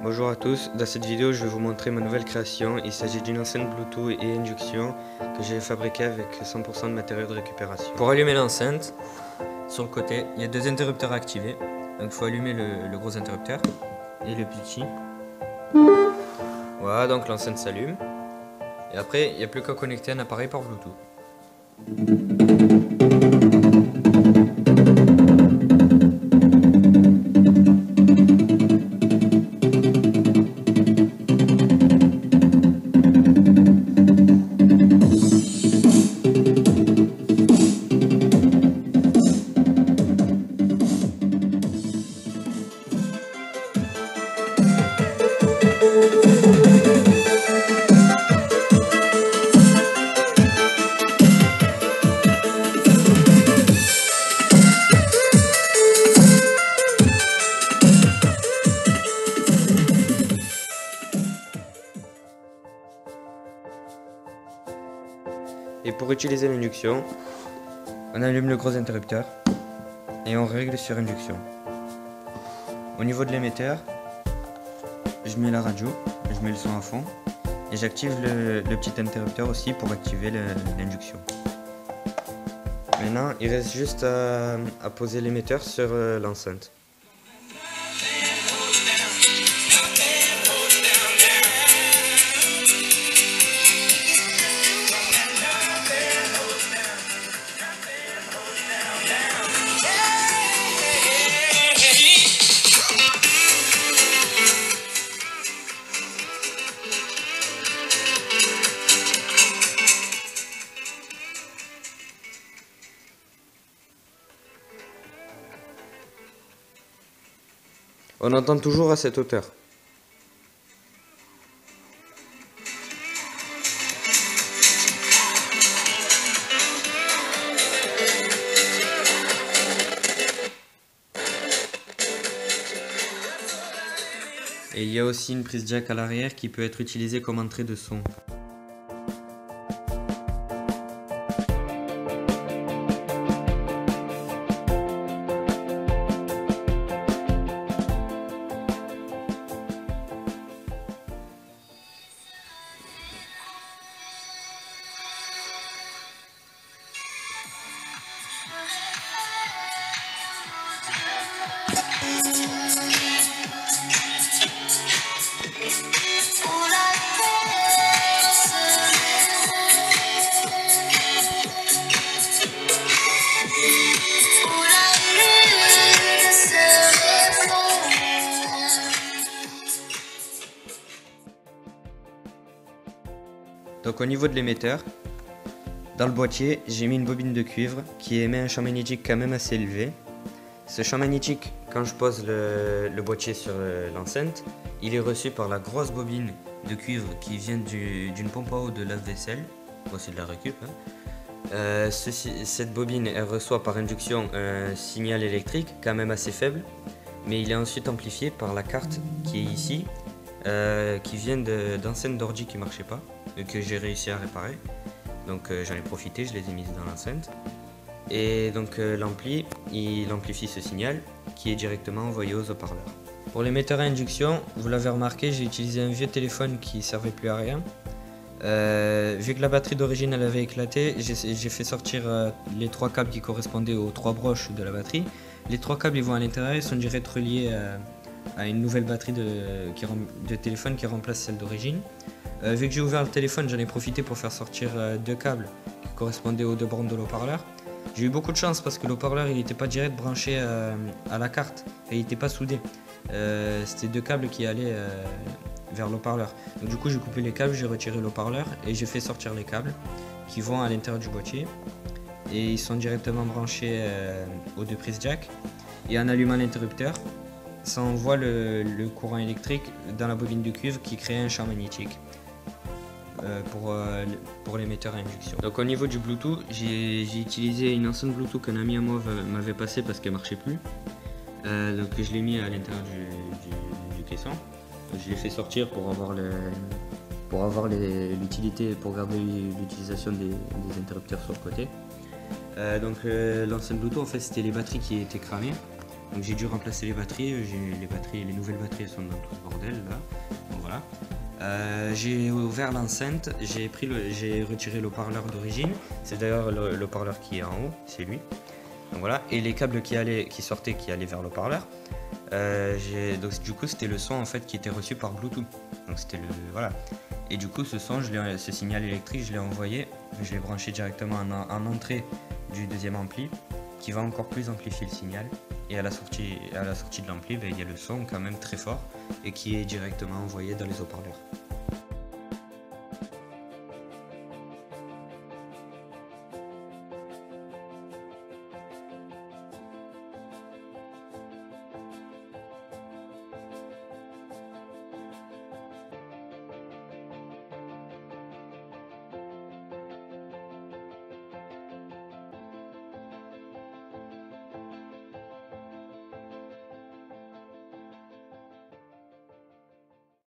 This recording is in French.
Bonjour à tous, dans cette vidéo je vais vous montrer ma nouvelle création. Il s'agit d'une enceinte Bluetooth et induction que j'ai fabriquée avec 100% de matériaux de récupération. Pour allumer l'enceinte, sur le côté, il y a deux interrupteurs à activer. Donc il faut allumer le gros interrupteur et le petit. Voilà, donc l'enceinte s'allume. Et après, il n'y a plus qu'à connecter un appareil par Bluetooth. Et pour utiliser l'induction, on allume le gros interrupteur et on règle sur induction. Au niveau de l'émetteur, je mets la radio, je mets le son à fond et j'active le petit interrupteur aussi pour activer l'induction. Maintenant, il reste juste à poser l'émetteur sur l'enceinte. On entend toujours à cette hauteur. Et il y a aussi une prise jack à l'arrière qui peut être utilisée comme entrée de son. Donc au niveau de l'émetteur, dans le boîtier, j'ai mis une bobine de cuivre qui émet un champ magnétique quand même assez élevé. Ce champ magnétique, quand je pose le boîtier sur l'enceinte, il est reçu par la grosse bobine de cuivre qui vient d'une pompe à eau de lave-vaisselle. Voici de la récup. Cette bobine, elle reçoit par induction un signal électrique quand même assez faible, mais il est ensuite amplifié par la carte qui est ici, qui vient d'anciennes d'ordi qui ne marchaient pas, que j'ai réussi à réparer. Donc j'en ai profité, je les ai mises dans l'enceinte. Et donc l'ampli, il amplifie ce signal qui est directement envoyé aux haut-parleurs. Pour l'émetteur à induction, vous l'avez remarqué, j'ai utilisé un vieux téléphone qui ne servait plus à rien. Vu que la batterie d'origine elle avait éclaté, j'ai fait sortir les trois câbles qui correspondaient aux trois broches de la batterie. Les trois câbles ils vont à l'intérieur, ils sont direct reliés à une nouvelle batterie de téléphone qui remplace celle d'origine. Vu que j'ai ouvert le téléphone, j'en ai profité pour faire sortir deux câbles qui correspondaient aux deux bornes de l'haut-parleur. J'ai eu beaucoup de chance parce que l'haut-parleur il n'était pas direct branché à la carte et il n'était pas soudé. C'était deux câbles qui allaient vers l'haut-parleur. Donc du coup j'ai coupé les câbles, j'ai retiré l'haut-parleur et j'ai fait sortir les câbles qui vont à l'intérieur du boîtier. Et ils sont directement branchés aux deux prises jack. Et en allumant l'interrupteur, ça envoie le courant électrique dans la bobine de cuivre qui crée un champ magnétique pour l'émetteur à induction. Donc au niveau du Bluetooth, j'ai utilisé une enceinte Bluetooth qu'un ami à moi m'avait passé parce qu'elle marchait plus. Donc je l'ai mis à l'intérieur du caisson. Je l'ai fait sortir pour avoir l'utilité, pour garder l'utilisation des interrupteurs sur le côté. Donc l'enceinte Bluetooth, en fait, c'était les batteries qui étaient cramées. Donc j'ai dû remplacer les batteries, les nouvelles batteries sont dans tout ce bordel là. Donc voilà. J'ai ouvert l'enceinte, j'ai retiré le haut-parleur d'origine. C'est d'ailleurs le haut-parleur qui est en haut, c'est lui. Donc voilà. Et les câbles qui sortaient, qui allaient vers le haut-parleur. Donc du coup c'était le son en fait qui était reçu par Bluetooth. Donc c'était le voilà. Et du coup ce signal électrique je l'ai branché directement en entrée du deuxième ampli, qui va encore plus amplifier le signal. Et à la sortie de l'ampli, il y a le son quand même très fort et qui est directement envoyé dans les haut-parleurs.